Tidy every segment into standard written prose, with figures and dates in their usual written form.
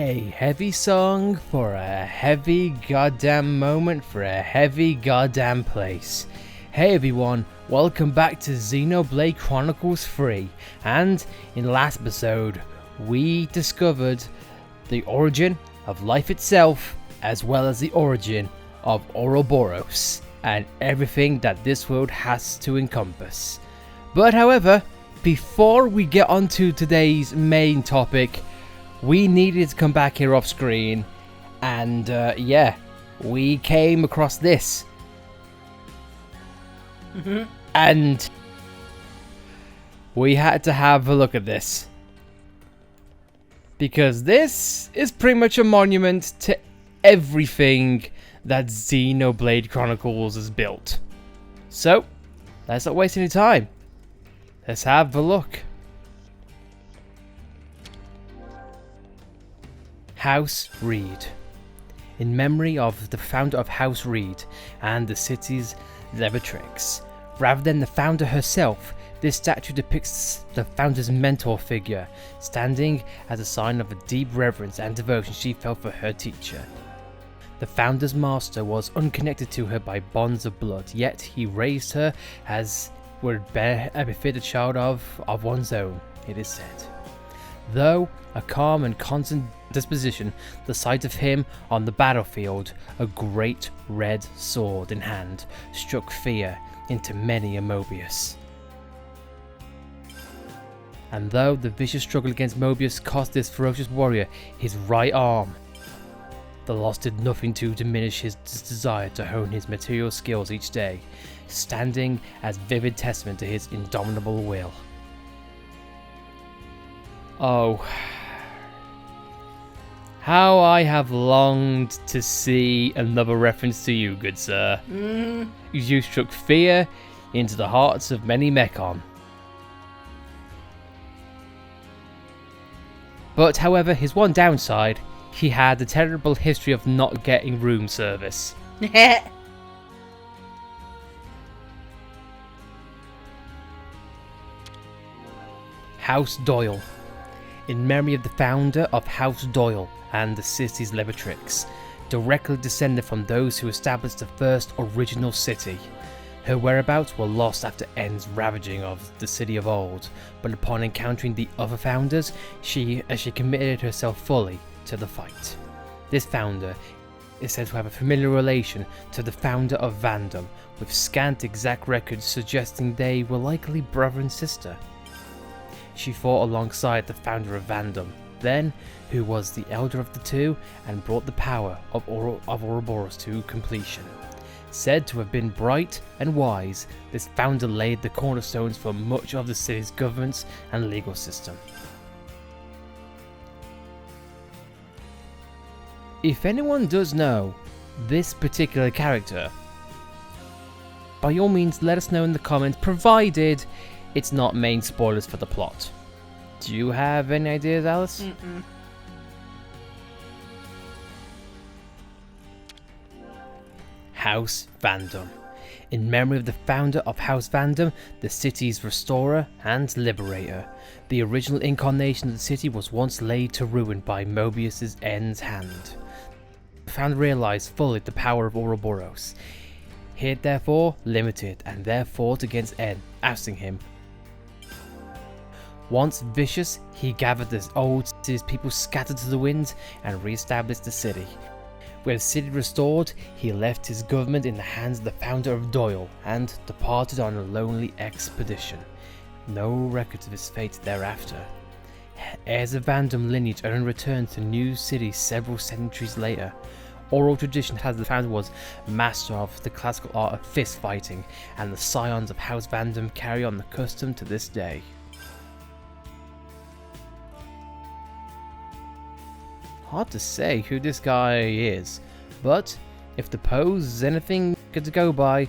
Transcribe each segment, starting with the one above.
A heavy song for a heavy goddamn moment for a heavy goddamn place. Hey everyone, welcome back to Xenoblade Chronicles 3, and in the last episode we discovered the origin of life itself as well as the origin of Ouroboros and everything that this world has to encompass. But however, before we get onto today's main topic, we needed to come back here off screen, and we came across this. And we had to have a look at this, because this is pretty much a monument to everything that Xenoblade Chronicles has built. So, let's not waste any time. Let's have a look. House Reed. In memory of the founder of House Reed and the city's levatrix. Rather than the founder herself, this statue depicts the founder's mentor figure, standing as a sign of a deep reverence and devotion she felt for her teacher. The founder's master was unconnected to her by bonds of blood, yet he raised her as would befit a child of one's own, it is said. Though a calm and constant disposition, the sight of him on the battlefield, a great red sword in hand, struck fear into many a Mobius. And though the vicious struggle against Mobius cost this ferocious warrior his right arm, the loss did nothing to diminish his desire to hone his material skills each day, standing as vivid testament to his indomitable will. Oh, how I have longed to see another reference to you, good sir. You struck fear into the hearts of many Mechon. But however, his one downside, he had a terrible history of not getting room service. House Doyle. In memory of the founder of House Doyle and the city's levatrix, directly descended from those who established the first original city. Her whereabouts were lost after N's ravaging of the city of old, but upon encountering the other founders, she committed herself fully to the fight. This founder is said to have a familiar relation to the founder of Vandom, with scant exact records suggesting they were likely brother and sister. She fought alongside the founder of Vandom, then, who was the elder of the two and brought the power of Ouroboros to completion. Said to have been bright and wise, this founder laid the cornerstones for much of the city's governance and legal system. If anyone does know this particular character, by all means let us know in the comments, provided it's not main spoilers for the plot. Do you have any ideas, Alice? House Vandom. In memory of the founder of House Vandom, the city's restorer and liberator. The original incarnation of the city was once laid to ruin by Mobius's N's hand. The founder realized fully the power of Ouroboros. He had therefore limited and therefore fought against N, ousting him. Once vicious, he gathered the old city's people scattered to the winds and re-established the city. With the city restored, he left his government in the hands of the founder of Doyle and departed on a lonely expedition. No records of his fate thereafter. Heirs of Vandom lineage only returned to New City several centuries later. Oral tradition has the founder was master of the classical art of fist fighting, and the scions of House Vandom carry on the custom to this day. Hard to say who this guy is, but if the pose is anything good to go by,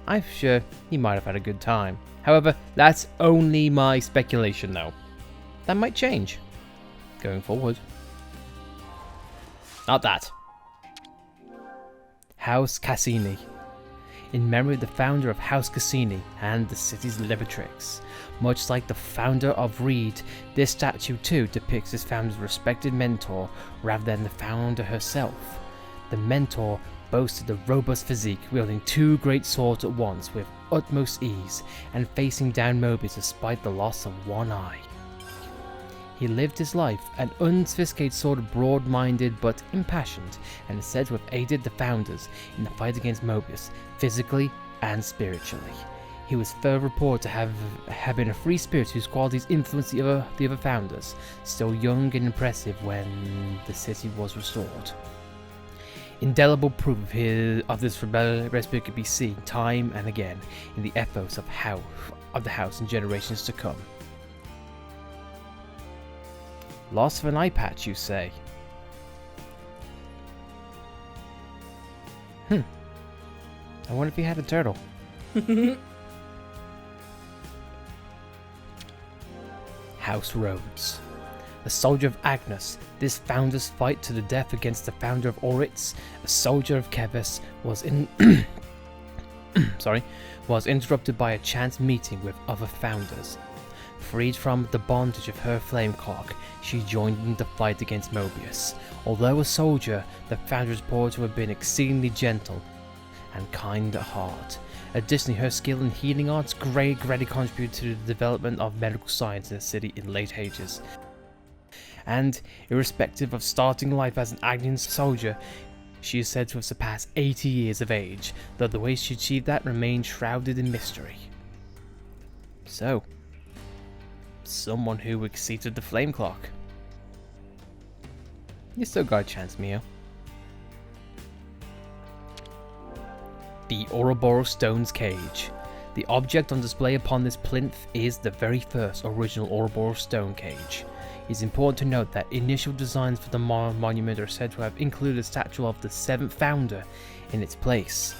I'm sure he might have had a good time. However, that's only my speculation though. That might change going forward. Not that. House Cassini. in memory of the founder of House Cassini and the city's Liberatrix. Much like the founder of Reed, this statue too depicts his founder's respected mentor rather than the founder herself. The mentor boasted a robust physique, wielding 2 great swords at once with utmost ease and facing down Mobius despite the loss of one eye. He lived his life an unsophisticated sort of broad-minded but impassioned, and is said to have aided the founders in the fight against Mobius, physically and spiritually. He was further reported to have been a free spirit whose qualities influenced the other founders, still young and impressive when the city was restored. Indelible proof of this recipe could be seen time and again in the ethos of the house in generations to come. Loss of an eye patch, you say? I wonder if he had a turtle. House Rhodes. A soldier of Agnes, this founder's fight to the death against the founder of Oritz, a soldier of Keves, was interrupted by a chance meeting with other founders. Freed from the bondage of her flame clock, she joined in the fight against Mobius. Although a soldier, the founder is reported to have been exceedingly gentle and kind at heart. Additionally, her skill in healing arts greatly contributed to the development of medical science in the city in late ages. And, irrespective of starting life as an Agnian soldier, she is said to have surpassed 80 years of age, though the way she achieved that remains shrouded in mystery. So, someone who exceeded the flame clock. You still got a chance, Mio. The Ouroboros Stone's Cage. The object on display upon this plinth is the very first original Ouroboros stone cage. It is important to note that initial designs for the monument are said to have included a statue of the 7th founder in its place.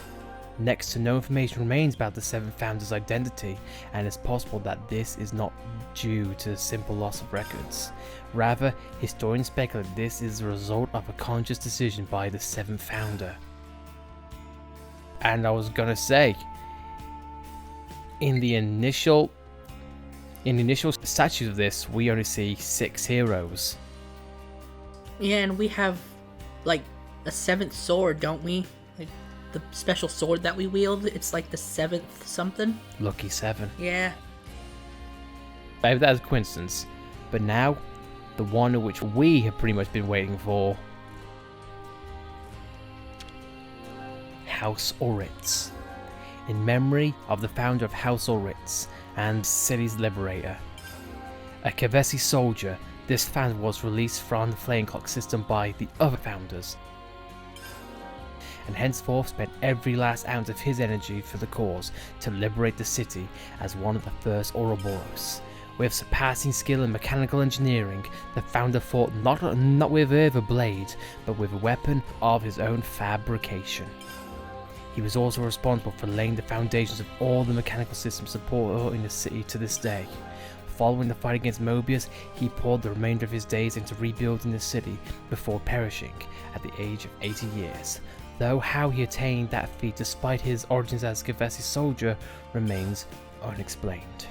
Next to no information remains about the 7th founder's identity, and it's possible that this is not due to simple loss of records. Rather, historians speculate this is the result of a conscious decision by the 7th founder. And I was gonna say, in the initial statues of this, we only see 6 heroes. Yeah, and we have like a 7th sword, don't we? Like the special sword that we wield, it's like the 7th something. Lucky 7. Yeah. I have that as a coincidence. But now, the one which we have pretty much been waiting for. House Oritz. In memory of the founder of House Oritz and city's liberator. A Kevesi soldier, this founder was released from the flame clock system by the other founders, and henceforth spent every last ounce of his energy for the cause to liberate the city as one of the first Ouroboros. With surpassing skill in mechanical engineering, the founder fought not with a blade, but with a weapon of his own fabrication. He was also responsible for laying the foundations of all the mechanical systems supporting the city to this day. Following the fight against Mobius, he poured the remainder of his days into rebuilding the city before perishing at the age of 80 years. Though how he attained that feat despite his origins as a Kevesi soldier remains unexplained.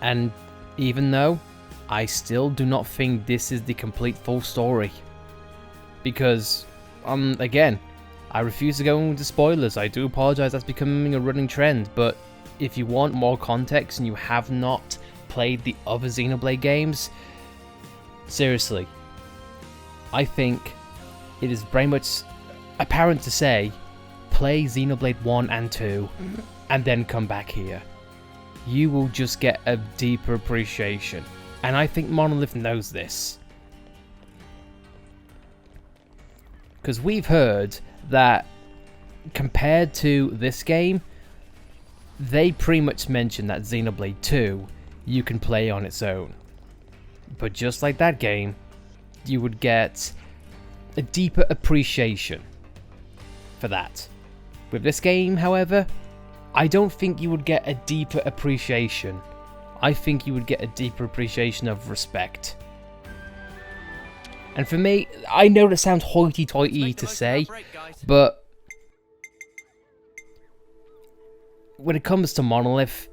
And even though I still do not think this is the complete full story, because again, I refuse to go into spoilers. I do apologize, that's becoming a running trend, but if you want more context and you have not played the other Xenoblade games, seriously, I think it is very much apparent to say, play Xenoblade 1 and 2, and then come back here. You will just get a deeper appreciation. And I think Monolith knows this. Because we've heard that compared to this game, they pretty much mentioned that Xenoblade 2 you can play on its own. But just like that game, you would get a deeper appreciation for that. With this game, however, I don't think you would get a deeper appreciation. I think you would get a deeper appreciation of respect. And for me, I know that sounds hoity-toity to say, but when it comes to Monolith,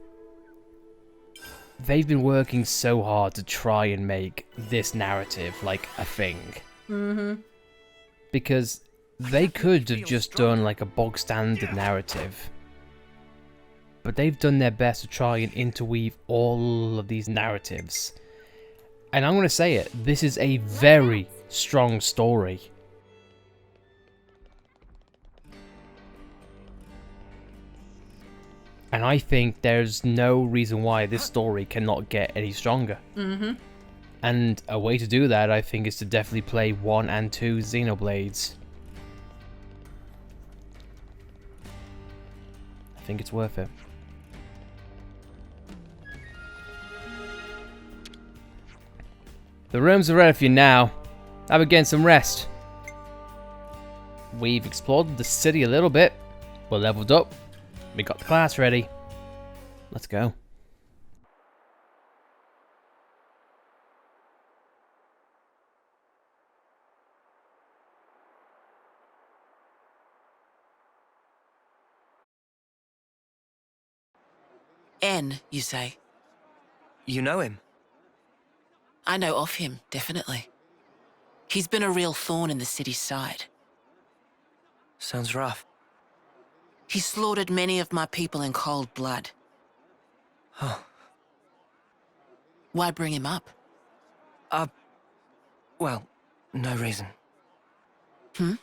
they've been working so hard to try and make this narrative like a thing. Because they could have just done like a bog standard narrative, but they've done their best to try and interweave all of these narratives. And I'm going to say it, this is a very strong story. And I think there's no reason why this story cannot get any stronger. And a way to do that, I think, is to definitely play 1 and 2 Xenoblades. I think it's worth it. The rooms are ready for you now. Have again some rest. We've explored the city a little bit. We're leveled up. We got the class ready. Let's go. N, you say? You know him? I know of him, definitely. He's been a real thorn in the city's side. Sounds rough. He slaughtered many of my people in cold blood. Huh. Why bring him up? Well, no reason. Hmm?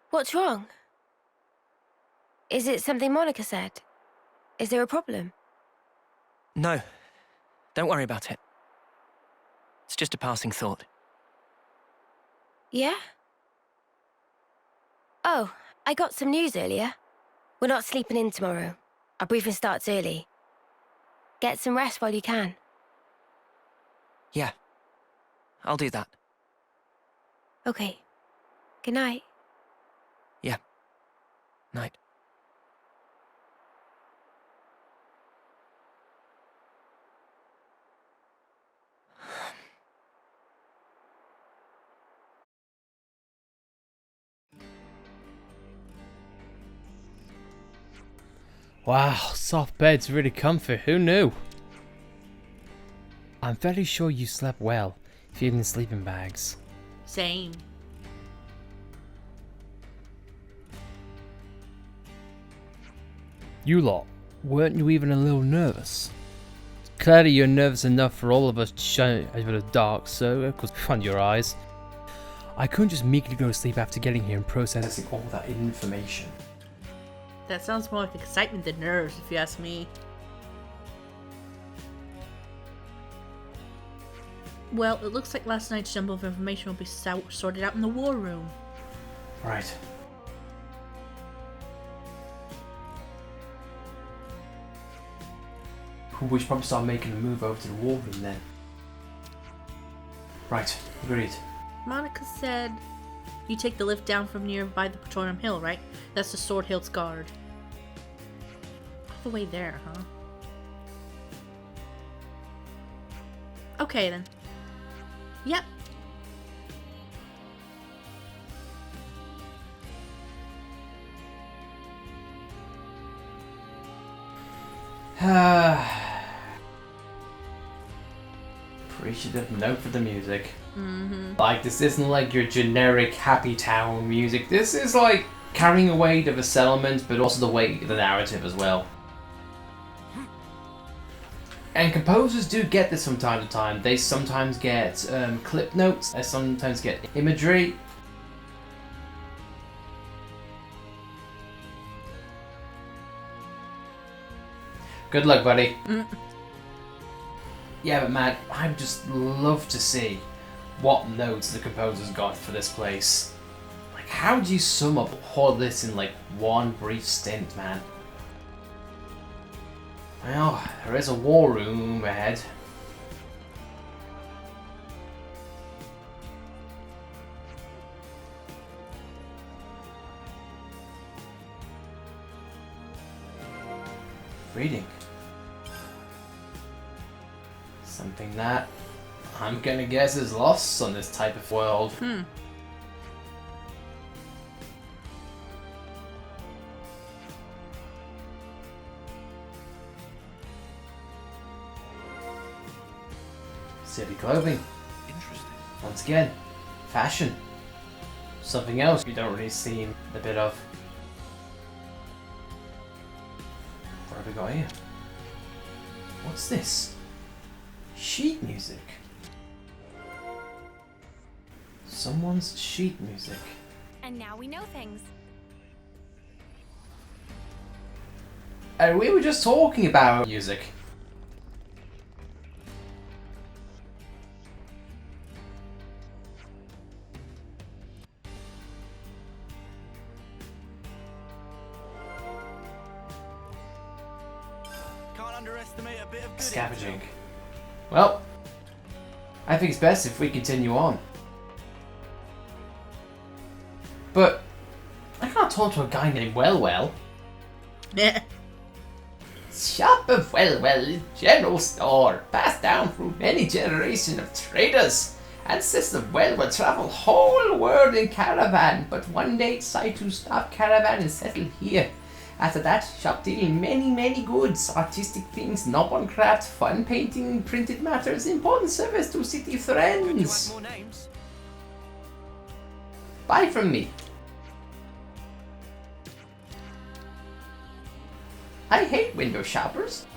What's wrong? Is it something Monica said? Is there a problem? No. Don't worry about it. It's just a passing thought. Yeah? Oh, I got some news earlier. We're not sleeping in tomorrow. Our briefing starts early. Get some rest while you can. Yeah. I'll do that. Okay. Good night. Yeah. Night. Wow, soft bed's really comfy. Who knew? I'm very sure you slept well, if you're in sleeping bags. Same. You lot, weren't you even a little nervous? Clearly you're nervous enough for all of us to shine over the dark, so of course behind your eyes. I couldn't just meekly go to sleep after getting here and processing all that information. That sounds more like excitement than nerves, if you ask me. Well, it looks like last night's jumble of information will be sorted out in the war room. Right. We should probably start making a move over to the war room then. Right, agreed. Monica said you take the lift down from nearby the Praetorium Hill, right? That's the Sword Hill's guard. All the way there, huh? Okay then. Yep. Appreciative note for the music. Like, this isn't like your generic happy town music. This is like carrying a weight of a settlement, but also the weight of the narrative as well. And composers do get this from time to time. They sometimes get clip notes, they sometimes get imagery. Good luck, buddy. Yeah, but Matt, I'd just love to see what notes the composers got for this place. Like, how do you sum up all this in like one brief stint, man? Well, there is a war room ahead. Reading. Something that I'm gonna guess is lost on this type of world. City clothing. Interesting. Once again, fashion. Something else you don't really see a bit of. What have we got here? What's this? Sheet music. Someone's sheet music. And now we know things. And we were just talking about music. Can't underestimate a bit of good Scavenging. Well, I think it's best if we continue on. But I can't talk to a guy named Well. Shop of Well is general store, passed down through many generations of traders. Ancestors of Well travel whole world in caravan, but one day decided to stop caravan and settle here. After that, shop dealing many goods, artistic things, knob-on craft, fun painting, printed matters, important service to city Could you add friends. more names? Buy from me. I hate window shoppers.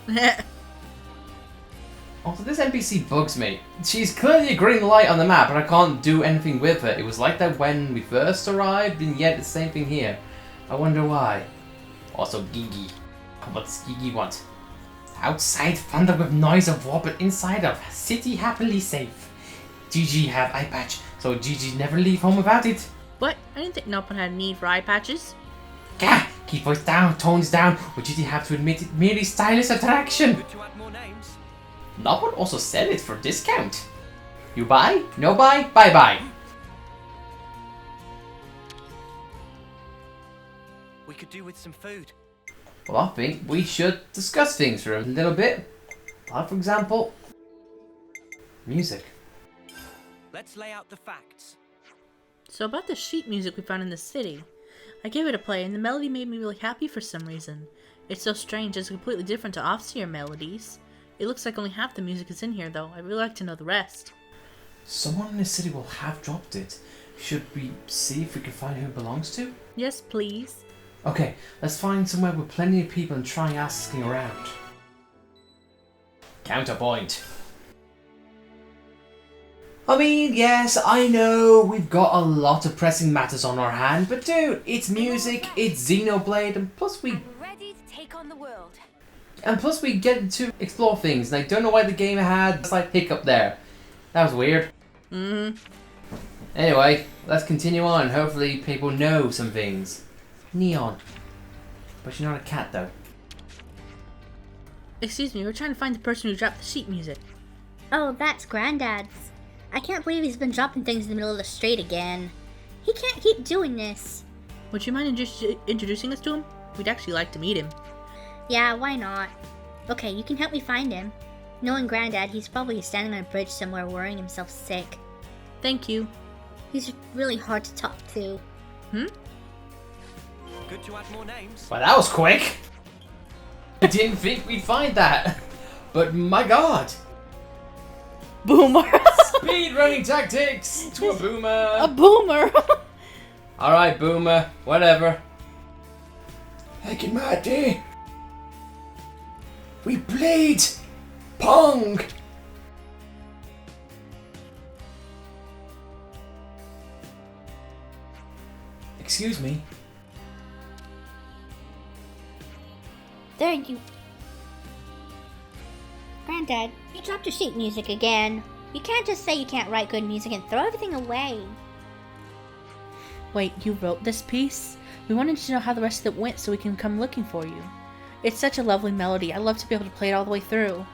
Also, this NPC bugs me. She's clearly a green light on the map, but I can't do anything with her. It was like that when we first arrived, and yet it's the same thing here. I wonder why. Also, Gigi. What's Gigi want? Outside, thunder with noise of war, but inside of city happily safe. Gigi have eye patch, so Gigi never leave home without it. What? I didn't think Nopon had a need for eye patches. Gah! Keep voice down, tones down, or Gigi have to admit it merely stylish attraction. Could you add more names? Nopon also sell it for discount. You buy? No buy? Bye. We could do with some food. Well, I think we should discuss things for a little bit. Like, for example, music. Let's lay out the facts. So about the sheet music we found in the city. I gave it a play and the melody made me really happy for some reason. It's so strange, it's completely different to Offseer melodies. It looks like only half the music is in here though. I'd really like to know the rest. Someone in the city will have dropped it. Should we see if we can find who it belongs to? Yes, please. Okay, let's find somewhere with plenty of people and try asking around. Counterpoint. I mean, yes, I know we've got a lot of pressing matters on our hand, but dude, it's music, it's Xenoblade, and plus we Ready to take on the world. get to explore things, and I don't know why the game had a slight hiccup there. That was weird. Anyway, let's continue on. Hopefully people know some things. Neon. But you're not a cat though. Excuse me, we're trying to find the person who dropped the sheet music. Oh, that's Granddad's. I can't believe he's been dropping things in the middle of the street again. He can't keep doing this. Would you mind introducing us to him? We'd actually like to meet him. Yeah, why not? Okay, you can help me find him. Knowing Granddad, he's probably standing on a bridge somewhere worrying himself sick. Thank you. He's really hard to talk to. Good to add more names. Well, that was quick. I didn't think we'd find that. But my god. Boomer! Speed running tactics to a boomer. A boomer! Alright, boomer. Whatever. Heck and Matty. We played Pong. Excuse me. There you... Granddad, you dropped your sheet music again. You can't just say you can't write good music and throw everything away. Wait, you wrote this piece? We wanted to know how the rest of it went so we can come looking for you. It's such a lovely melody. I love to be able to play it all the way through.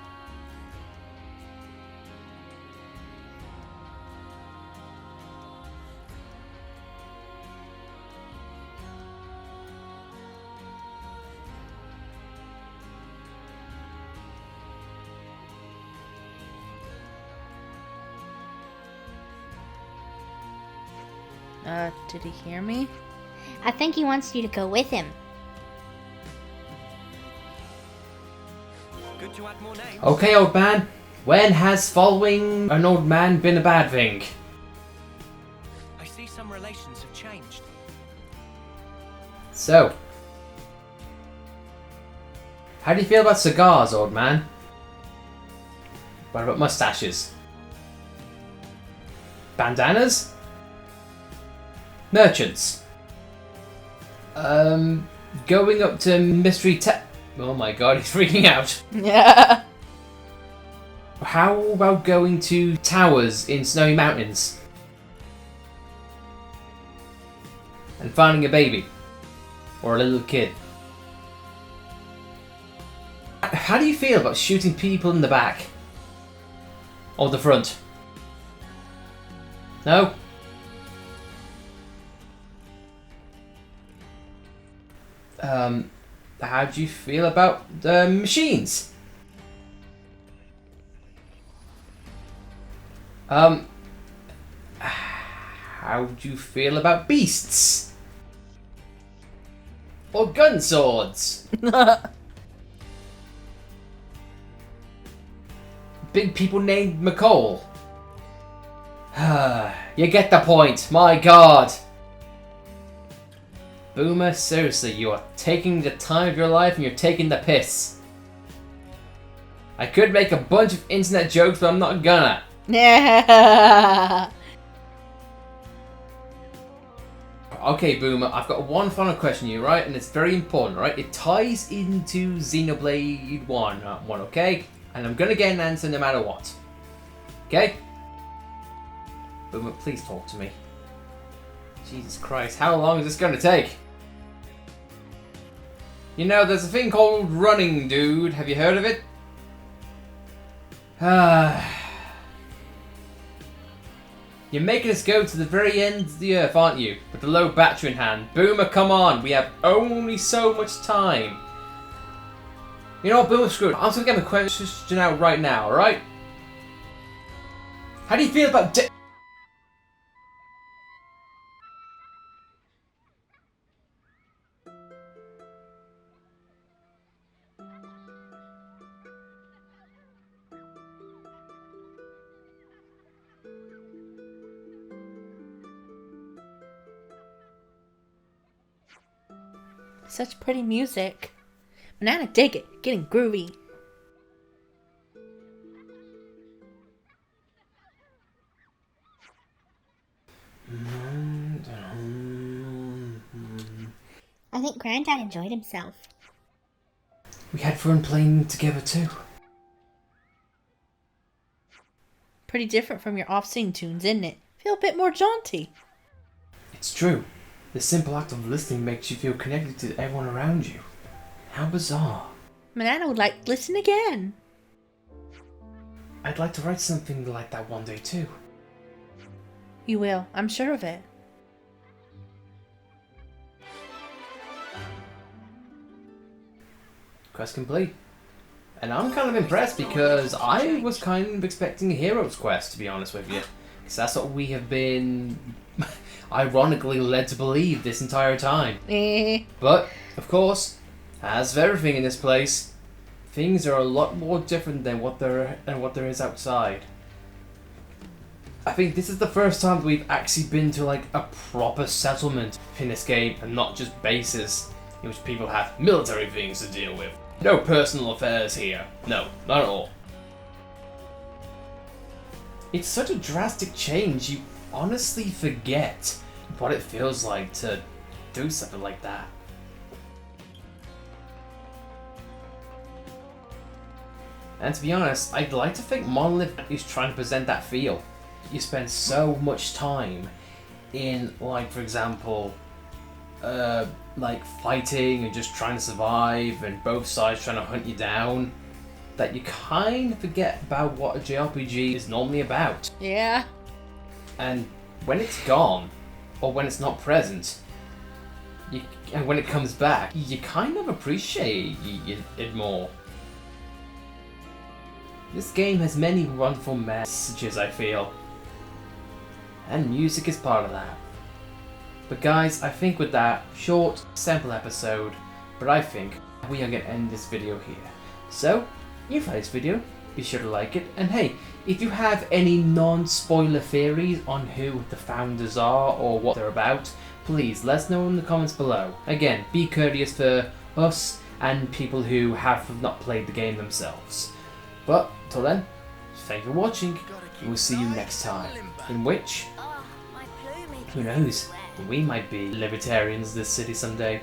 Did he hear me? I think he wants you to go with him. Good to add more names. Okay, old man. When has following an old man been a bad thing? I see some relations have changed. So, how do you feel about cigars, old man? What about mustaches? Bandanas? Merchants? Going up to mystery oh my god, he's freaking out. Yeah. How about going to towers in snowy mountains? And finding a baby? Or a little kid? How do you feel about shooting people in the back? Or the front? No? How do you feel about the machines? How do you feel about beasts? Or gun swords? Big people named McCall? You get the point, my god! Boomer, seriously, you are taking the time of your life and you're taking the piss. I could make a bunch of internet jokes, but I'm not gonna. Yeah. Okay, Boomer, I've got one final question for you, right? And it's very important, right? It ties into Xenoblade 1, okay? And I'm gonna get an answer no matter what. Okay? Boomer, please talk to me. Jesus Christ, how long is this gonna take? You know, there's a thing called running, dude. Have you heard of it? You're making us go to the very end of the earth, aren't you? With the low battery in hand. Boomer, come on. We have only so much time. You know what, Boomer, screw it. I'm just gonna get my question out right now, alright? How do you feel about Such pretty music. Banana, dig it. Getting groovy. I think Granddad enjoyed himself. We had fun playing together too. Pretty different from your off-scene tunes, isn't it? Feel a bit more jaunty. It's true. The simple act of listening makes you feel connected to everyone around you. How bizarre. Banana would like to listen again. I'd like to write something like that one day too. You will. I'm sure of it. Quest complete. And I'm kind of impressed because I was kind of expecting a hero's quest, to be honest with you. Because that's what we have been ironically led to believe this entire time. But, of course, as with everything in this place, things are a lot more different than what there is outside. I think this is the first time that we've actually been to like a proper settlement in this game and not just bases in which people have military things to deal with. No personal affairs here. No, not at all. It's such a drastic change, you honestly forget what it feels like to do something like that. And to be honest, I'd like to think Monolith is trying to present that feel. You spend so much time in, like, for example, like fighting and just trying to survive, and both sides trying to hunt you down, that you kind of forget about what a JRPG is normally about. Yeah. And when it's gone, or when it's not present, and when it comes back, you kind of appreciate it more. This game has many wonderful messages, I feel, and music is part of that. But guys, I think with that short, simple episode, but I think we are going to end this video here. So, if you like this video, be sure to like it, and hey, if you have any non-spoiler theories on who the founders are or what they're about, please let us know in the comments below. Again, be courteous for us and people who have not played the game themselves. But, until then, thank you for watching, and we'll see you next time, in which, who knows, we might be libertarians in this city someday.